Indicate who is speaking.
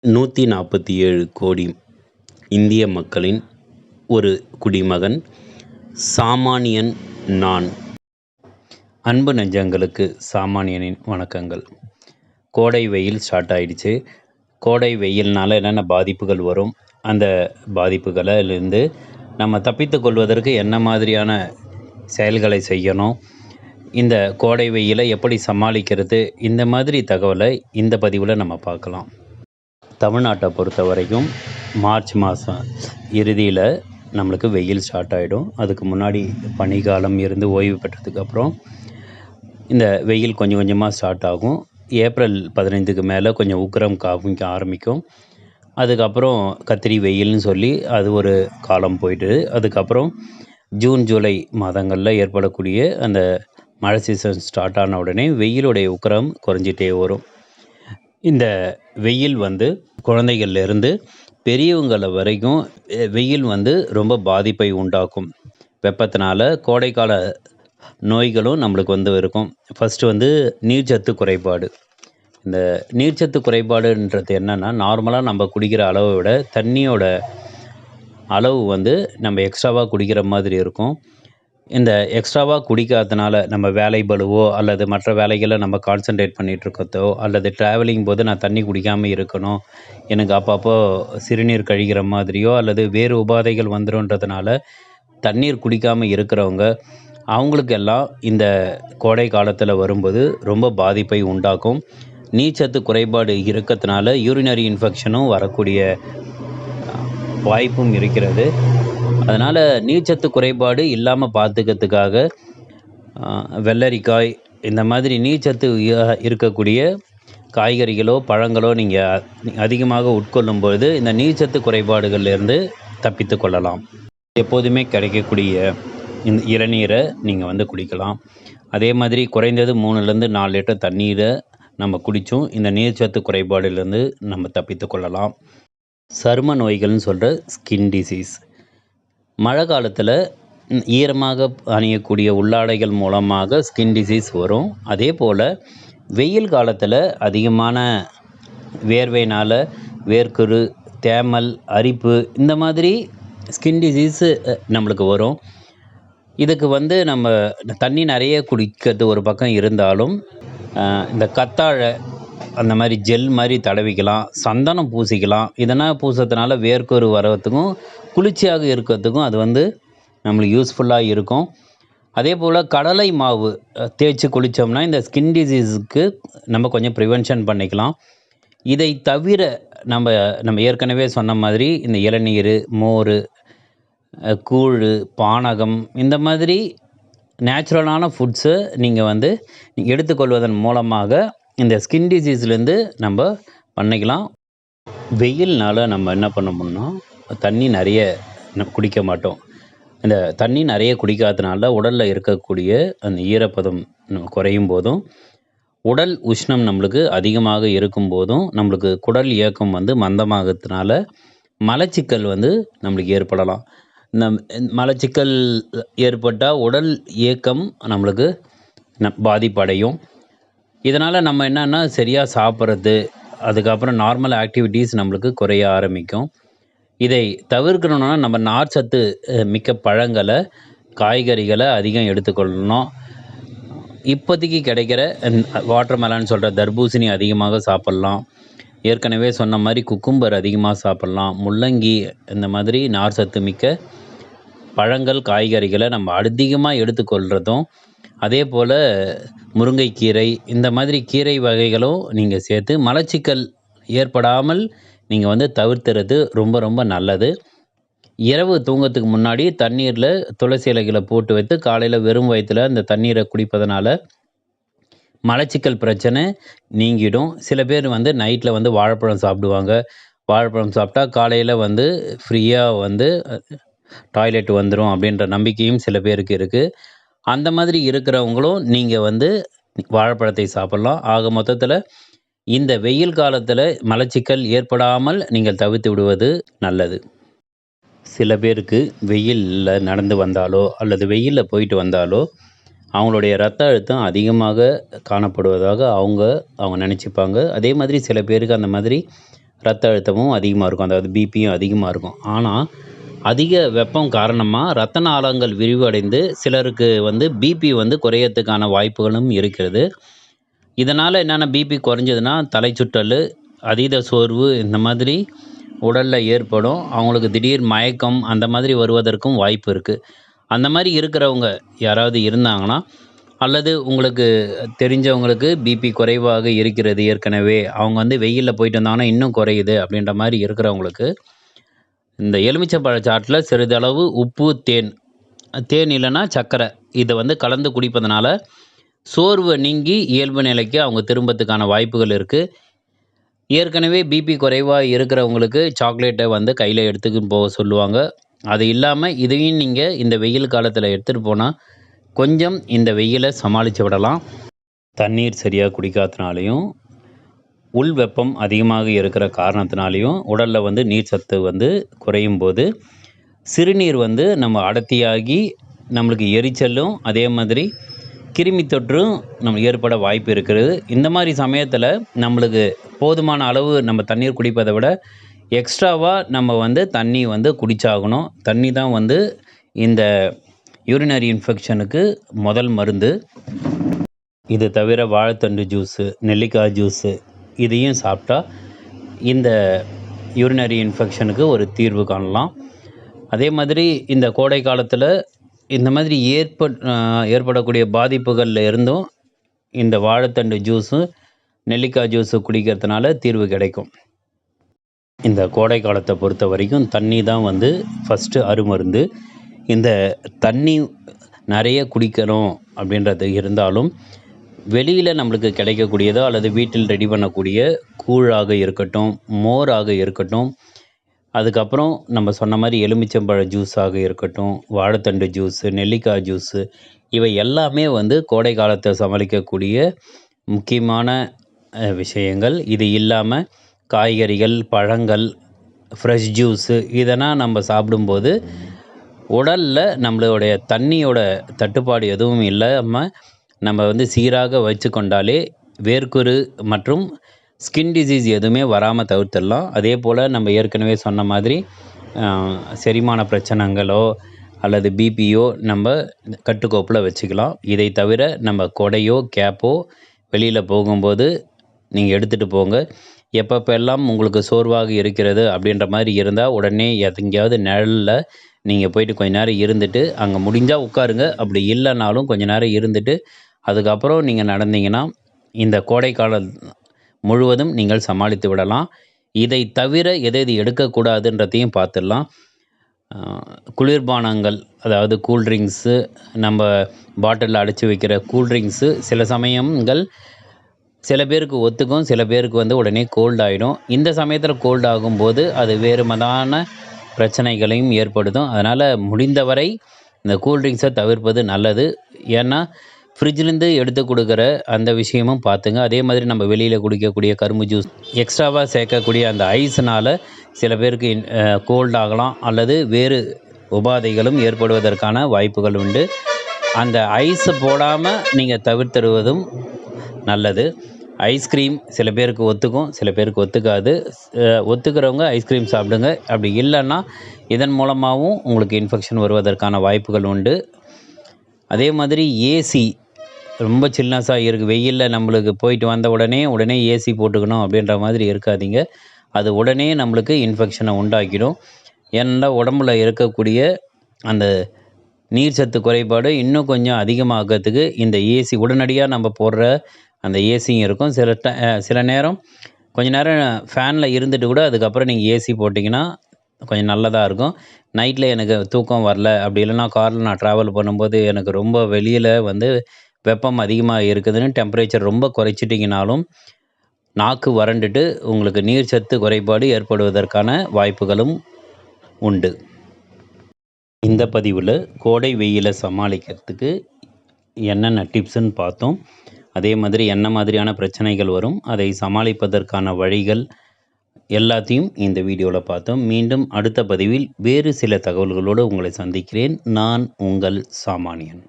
Speaker 1: 147 கோடி இந்திய மக்களின் ஒரு குடிமகன் சாமானியன் நான். அன்பு நெஞ்சங்களுக்கு சாமானியனின் வணக்கங்கள். கோடை வெயில் ஸ்டார்ட் ஆகிடுச்சு. கோடை வெயில்னால் என்னென்ன பாதிப்புகள் வரும், அந்த பாதிப்புகளிலிருந்து நம்ம தப்பித்து கொள்வதற்கு என்ன மாதிரியான செயல்களை செய்யணும், இந்த கோடை வெயிலை எப்படி சமாளிக்கிறது, இந்த மாதிரி தகவலை இந்த பதிவில் நம்ம பார்க்கலாம். தமிழ்நாட்டை பொறுத்த வரைக்கும் மார்ச் மாதம் இறுதியில் நம்மளுக்கு வெயில் ஸ்டார்ட் ஆகிடும். அதுக்கு முன்னாடி பனிக்காலம் இருந்து ஓய்வு பெற்றதுக்கப்புறம் இந்த வெயில் கொஞ்சம் கொஞ்சமாக ஸ்டார்ட் ஆகும். ஏப்ரல் 15க்கு மேலே கொஞ்சம் உக்கிரம் காமிக்க ஆரம்பிக்கும். அதுக்கப்புறம் கத்திரி வெயில்னு சொல்லி அது ஒரு காலம் போயிட்டு, அதுக்கப்புறம் ஜூன் ஜூலை மாதங்களில் ஏற்படக்கூடிய அந்த மழை சீசன் ஸ்டார்ட் ஆன உடனே வெயிலுடைய உக்கிரம் குறைஞ்சிட்டே வரும். இந்த வெயில் குழந்தைகள்லேருந்து பெரியவங்களை வரைக்கும் வெயில் ரொம்ப பாதிப்பை உண்டாக்கும். வெப்பத்தினால கோடைக்கால நோய்களும் நம்மளுக்கு இருக்கும். ஃபஸ்ட்டு நீர்ச்சத்து குறைபாடு. இந்த நீர்ச்சத்து குறைபாடுன்றது என்னென்னா, நார்மலாக நம்ம குடிக்கிற அளவை விட தண்ணியோட அளவு நம்ம எக்ஸ்ட்ராவாக குடிக்கிற மாதிரி இருக்கும். இந்த எக்ஸ்ட்ராவாக குடிக்காதனால நம்ம வேலை பளுவோ அல்லது மற்ற வேலைகளை நம்ம கான்சன்ட்ரேட் பண்ணிகிட்ருக்கதோ, அல்லது ட்ராவலிங் போது நான் தண்ணி குடிக்காமல் இருக்கணும், எனக்கு அப்பப்போ சிறுநீர் கழிக்கிற மாதிரியோ அல்லது வேறு உபாதைகள் வந்துடும்ன்றதுனால தண்ணீர் குடிக்காமல் இருக்கிறவங்க, அவங்களுக்கெல்லாம் இந்த கோடை காலத்தில் வரும்போது ரொம்ப பாதிப்பை உண்டாக்கும். நீர்ச்சத்து குறைபாடு இருக்கிறதுனால யூரினரி இன்ஃபெக்ஷனும் வரக்கூடிய வாய்ப்பும் இருக்கிறது. அதனால் நீர்ச்சத்து குறைபாடு இல்லாமல் பார்த்துக்கிறதுக்காக வெள்ளரிக்காய் இந்த மாதிரி நீர்ச்சத்து இருக்கக்கூடிய காய்கறிகளோ பழங்களோ நீங்கள் அதிகமாக உட்கொள்ளும்பொழுது இந்த நீர்ச்சத்து குறைபாடுகள்லேருந்து தப்பித்து கொள்ளலாம். எப்போதுமே கிடைக்கக்கூடிய இந்த இளநீரை நீங்கள் குடிக்கலாம். அதே மாதிரி குறைந்தது 3லேருந்து 4 லிட்டர் தண்ணீரை நம்ம குடித்தும் இந்த நீர்ச்சத்து குறைபாடுலேருந்து நம்ம தப்பித்து கொள்ளலாம். சரும நோய்கள்னு சொல்கிற ஸ்கின் டிசீஸ். மழை காலத்தில் ஈரமாக அணியக்கூடிய உள்ளாடைகள் மூலமாக ஸ்கின் டிசீஸ் வரும். அதே போல் வெயில் காலத்தில் அதிகமான வேர்வைனால் வேர்க்குரு, தேமல், அரிப்பு இந்த மாதிரி ஸ்கின் டிசீஸு நம்மளுக்கு வரும். இதுக்கு நம்ம தண்ணி நிறைய குடிக்கிறது ஒரு பக்கம் இருந்தாலும், இந்த கத்தாழை அந்த மாதிரி ஜெல் மாதிரி தடவிக்கலாம், சந்தனம் பூசிக்கலாம். இதனால் பூசறதுனால வேர்க்குரு வரத்துக்கும் குளிர்ச்சியாக இருக்கிறதுக்கும் அது நம்மளுக்கு யூஸ்ஃபுல்லாக இருக்கும். அதே போல் கடலை மாவு தேய்ச்சி குளித்தோம்னா இந்த ஸ்கின் டிசீஸுக்கு நம்ம கொஞ்சம் ப்ரிவென்ஷன் பண்ணிக்கலாம். இதை தவிர நம்ம ஏற்கனவே சொன்ன மாதிரி இந்த இளநீர், மோர், கூழ், பானகம் இந்த மாதிரி நேச்சுரலான ஃபுட்ஸை நீங்கள் எடுத்துக்கொள்வதன் மூலமாக இந்த ஸ்கின் டிசீஸ்லேருந்து நம்ம பண்ணிக்கலாம். வெயில்னால் நம்ம என்ன பண்ணோம்னா தண்ணி நிறைய குடிக்க மாட்டோம். இந்த தண்ணி நிறைய குடிக்காதனால உடலில் இருக்கக்கூடிய அந்த ஈரப்பதம் குறையும் போதும், உடல் உஷ்ணம் நம்மளுக்கு அதிகமாக இருக்கும் போதும், நம்மளுக்கு குடல் இயக்கம் மந்தமாகறதுனால மலச்சிக்கல் நம்மளுக்கு ஏற்படலாம். இந்த மலச்சிக்கல் ஏற்பட்டால் உடல் இயக்கம் நம்மளுக்கு பாதிப்படையும். இதனால் நம்ம என்னென்னா சரியாக சாப்பிட்றது, அதுக்கப்புறம் நார்மல் ஆக்டிவிட்டீஸ் நம்மளுக்கு குறைய ஆரம்பிக்கும். இதை தவிர்க்கணுன்னா நம்ம நார்ச்சத்து மிக்க பழங்களை, காய்கறிகளை அதிகம் எடுத்துக்கொள்ளணும். இப்போதைக்கு கிடைக்கிற வாட்டர் மெலன் சொல்கிற தர்பூசணி அதிகமாக சாப்பிட்லாம். ஏற்கனவே சொன்ன மாதிரி குக்கும்பர் அதிகமாக சாப்பிட்லாம். முள்ளங்கி இந்த மாதிரி நார்ச்சத்து மிக்க பழங்கள், காய்கறிகளை நம்ம அதிகமாக எடுத்துக்கொள்கிறதும், அதே போல் முருங்கைக்கீரை இந்த மாதிரி கீரை வகைகளும் நீங்கள் சேர்த்து மலச்சிக்கல் ஏற்படாமல் நீங்கள் தவிர்த்துறது ரொம்ப ரொம்ப நல்லது. இரவு தூங்கத்துக்கு முன்னாடி தண்ணீரில் துளசி இலைகளை போட்டு வைத்து காலையில் வெறும் வயிற்றில் அந்த தண்ணீரை குடிப்பதனால மலச்சிக்கல் பிரச்சனை நீங்கிடும். சில பேர் நைட்டில் வாழைப்பழம் சாப்பிடுவாங்க. வாழைப்பழம் சாப்பிட்டா காலையில் ஃப்ரீயாக டாய்லெட் வந்துடும் அப்படின்ற நம்பிக்கையும் சில பேருக்கு இருக்குது. அந்த மாதிரி இருக்கிறவங்களும் நீங்கள் வாழைப்பழத்தை சாப்பிட்லாம். ஆக மொத்தத்தில் இந்த வெயில் காலத்தில் மலச்சிக்கல் ஏற்படாமல் நீங்கள் தவிர்த்து விடுவது நல்லது. சில பேருக்கு வெயிலில் நடந்து வந்தாலோ அல்லது வெயிலில் போயிட்டு வந்தாலோ அவங்களுடைய ரத்த அழுத்தம் அதிகமாக காணப்படுவதாக அவங்க நினச்சிப்பாங்க. அதே மாதிரி சில பேருக்கு அந்த மாதிரி ரத்த அழுத்தமும் அதிகமாக இருக்கும், அதாவது பிபியும் அதிகமாக இருக்கும். ஆனால் அதிக வெப்பம் காரணமாக இரத்த நாளங்கள் விரிவடைந்து சிலருக்கு வந்து பிபி வந்து குறையறதுக்கான வாய்ப்புகளும் இருக்கிறது. இதனால் என்னென்ன பிபி குறைஞ்சதுன்னா தலைச்சுற்றல், அதீத சோர்வு இந்த மாதிரி உடலில் ஏற்படும். அவங்களுக்கு திடீர் மயக்கம் அந்த மாதிரி வருவதற்கும் வாய்ப்பு இருக்குது. அந்த மாதிரி இருக்கிறவங்க யாராவது இருந்தாங்கன்னா, அல்லது உங்களுக்கு தெரிஞ்சவங்களுக்கு பிபி குறைவாக இருக்கிறது ஏற்கனவே, அவங்க வந்து வெயிலில் போயிட்டு வந்தாங்கன்னா இன்னும் குறையுது அப்படின்ற மாதிரி இருக்கிறவங்களுக்கு, இந்த எலுமிச்சம்பழ சாற்றில் சிறிதளவு உப்பு, தேன், தேன் இல்லைன்னா சர்க்கரை, இதை வந்து கலந்து குடிப்பதனால சோர்வு நீங்கி இயல்பு நிலைக்கு அவங்க திரும்பத்துக்கான வாய்ப்புகள் இருக்குது. ஏற்கனவே பிபி குறைவாக இருக்கிறவங்களுக்கு சாக்லேட்டை வந்து கையில் எடுத்துக்கின்னு போக சொல்லுவாங்க. அது இல்லாமல் இதையும் நீங்கள் இந்த வெயில் காலத்தில் எடுத்துகிட்டு போனால் கொஞ்சம் இந்த வெயிலை சமாளித்து விடலாம். தண்ணீர் சரியாக குடிக்காதனாலையும் உள் வெப்பம் அதிகமாக இருக்கிற காரணத்தினாலையும் உடலில் வந்து நீர் சத்து வந்து குறையும் போது சிறுநீர் வந்து நம்ம அடர்த்தியாகி நம்மளுக்கு எரிச்சலும் அதே மாதிரி கிருமி தொற்றும் நம்ம ஏற்பட வாய்ப்பு இருக்கிறது. இந்த மாதிரி சமயத்தில் நம்மளுக்கு போதுமான அளவு நம்ம தண்ணீர் குடிப்பதை விட எக்ஸ்ட்ராவாக நம்ம வந்து தண்ணி வந்து குடிச்சாகணும். தண்ணி தான் வந்து இந்த யூரினரி இன்ஃபெக்ஷனுக்கு முதல் மருந்து. இது தவிர வாழைத்தண்டு ஜூஸு, நெல்லிக்காய் ஜூஸு இதையும் சாப்பிட்டா இந்த யூரினரி இன்ஃபெக்ஷனுக்கு ஒரு தீர்வு காணலாம். அதே மாதிரி இந்த கோடை காலத்தில் இந்த மாதிரி ஏற்படக்கூடிய பாதிப்புகளில் இருந்தும் இந்த வாழைத்தண்டு ஜூஸு, நெல்லிக்காய் ஜூஸு குடிக்கிறதுனால தீர்வு கிடைக்கும். இந்த கோடை காலத்தை பொறுத்த வரைக்கும் தண்ணி தான் வந்து ஃபஸ்ட்டு அருமருந்து. இந்த தண்ணி நிறைய குடிக்கணும் அப்படின்றது இருந்தாலும் வெளியில் நம்மளுக்கு கிடைக்கக்கூடியதோ அல்லது வீட்டில் ரெடி பண்ணக்கூடிய கூழாக இருக்கட்டும், மோராக இருக்கட்டும், அதுக்கப்புறம் நம்ம சொன்ன மாதிரி எலுமிச்சம்பழ ஜூஸாக இருக்கட்டும், வாழைத்தண்டு ஜூஸு, நெல்லிக்காய் ஜூஸு, இவை எல்லாமே வந்து கோடை காலத்தை சமாளிக்கக்கூடிய முக்கியமான விஷயங்கள். இது இல்லாமல் காய்கறிகள், பழங்கள், ஃப்ரெஷ் ஜூஸு இதெல்லாம் நம்ம சாப்பிடும்போது உடலில் நம்மளுடைய தண்ணியோட தட்டுப்பாடு எதுவும் இல்லாமல் நம்ம வந்து சீராக வச்சு கொண்டாலே வேர்க்குரு மற்றும் ஸ்கின் டிசீஸ் எதுவுமே வராமல் தவிர்த்திடலாம். அதே போல் நம்ம ஏற்கனவே சொன்ன மாதிரி செரிமான பிரச்சனைகளோ அல்லது பிபியோ நம்ம கட்டுக்கோப்பில் வச்சுக்கலாம். இதை தவிர நம்ம கொடையோ கேப்போ வெளியில் போகும்போது நீங்கள் எடுத்துகிட்டு போங்க. எப்பப்பெல்லாம் உங்களுக்கு சோர்வாக இருக்கிறது அப்படின்ற மாதிரி இருந்தால் உடனே எங்கேயாவது நிழலில் நீங்கள் போயிட்டு கொஞ்ச நேரம் இருந்துட்டு அங்கே முடிஞ்சால் உட்காருங்க. அப்படி இல்லைனாலும் கொஞ்ச நேரம் இருந்துட்டு அதுக்கப்புறம் நீங்கள் நடந்தீங்கன்னா இந்த கோடை காலம் முழுவதும் நீங்கள் சமாளித்து விடலாம். இதை தவிர எது எடுக்கக்கூடாதுன்றதையும் பார்த்துடலாம். குளிர்பானங்கள், அதாவது கூல்ட்ரிங்க்ஸு, நம்ம பாட்டிலில் அடைச்சி வைக்கிற கூல்ட்ரிங்க்ஸு சில சமயங்கள் சில பேருக்கு ஒத்துக்கும், சில பேருக்கு வந்து உடனே கோல்ட் ஆகிடும். இந்த சமயத்தில் கோல்ட் ஆகும்போது அது வேறு மதான பிரச்சனைகளையும் ஏற்படுத்தும். அதனால் முடிந்தவரை இந்த கூல்ட்ரிங்க்ஸை தவிர்ப்பது நல்லது. ஏன்னா ஃப்ரிட்ஜிலேருந்து எடுத்து கொடுக்குற அந்த விஷயமும் பார்த்துங்க. அதே மாதிரி நம்ம வெளியில் குடிக்கக்கூடிய கரும்பு ஜூஸ், எக்ஸ்ட்ராவாக சேர்க்கக்கூடிய அந்த ஐஸ்னால் சில பேருக்கு கோல்ட் ஆகலாம் அல்லது வேறு உபாதைகளும் ஏற்படுவதற்கான வாய்ப்புகள் உண்டு. அந்த ஐஸை போடாமல் நீங்கள் தவிர்த்திடுவதும் நல்லது. ஐஸ்கிரீம் சில பேருக்கு ஒத்துக்கும், சில பேருக்கு ஒத்துக்காது. ஒத்துக்கிறவங்க ஐஸ்கிரீம் சாப்பிடுங்க. அப்படி இல்லைன்னா இதன் மூலமாகவும் உங்களுக்கு இன்ஃபெக்ஷன் வருவதற்கான வாய்ப்புகள் உண்டு. அதே மாதிரி ஏசி ரொம்ப சில்னஸாக இருக்குது, வெயிலில் நம்மளுக்கு போயிட்டு வந்த உடனே ஏசி போட்டுக்கணும் அப்படின்ற மாதிரி இருக்காதீங்க. அது உடனே நம்மளுக்கு இன்ஃபெக்ஷனை உண்டாக்கிடும். ஏன்னா உடம்புல இருக்கக்கூடிய அந்த நீர் சத்து குறைபாடு இன்னும் கொஞ்சம் அதிகமாகிறதுக்கு இந்த ஏசி உடனடியாக நம்ம போடுற அந்த ஏசியும் இருக்கும். சில நேரம் கொஞ்ச நேரம் ஃபேனில் இருந்துட்டு கூட அதுக்கப்புறம் நீங்கள் ஏசி போட்டிங்கன்னா கொஞ்சம் நல்லதாக இருக்கும். நைட்டில் எனக்கு தூக்கம் வரல, அப்படி இல்லைனா காரில் நான் ட்ராவல் பண்ணும்போது எனக்கு ரொம்ப வெளியில் வந்து வெப்பம் அதிகமாக இருக்குதுன்னு டெம்பரேச்சர் ரொம்ப குறைச்சிட்டிங்கனாலும் நாக்கு வறண்டுட்டு உங்களுக்கு நீர் சத்து குறைபாடு ஏற்படுவதற்கான வாய்ப்புகளும் உண்டு. இந்த பதிவில் கோடை வெயிலை சமாளிக்கிறதுக்கு என்னென்ன டிப்ஸுன்னு பார்த்தோம். அதே மாதிரி என்ன மாதிரியான பிரச்சனைகள் வரும், அதை சமாளிப்பதற்கான வழிகள் எல்லாத்தையும் இந்த வீடியோவில் பார்த்தோம். மீண்டும் அடுத்த பதிவில் வேறு சில தகவல்களோடு உங்களை சந்திக்கிறேன். நான் உங்கள் சாமானியன்.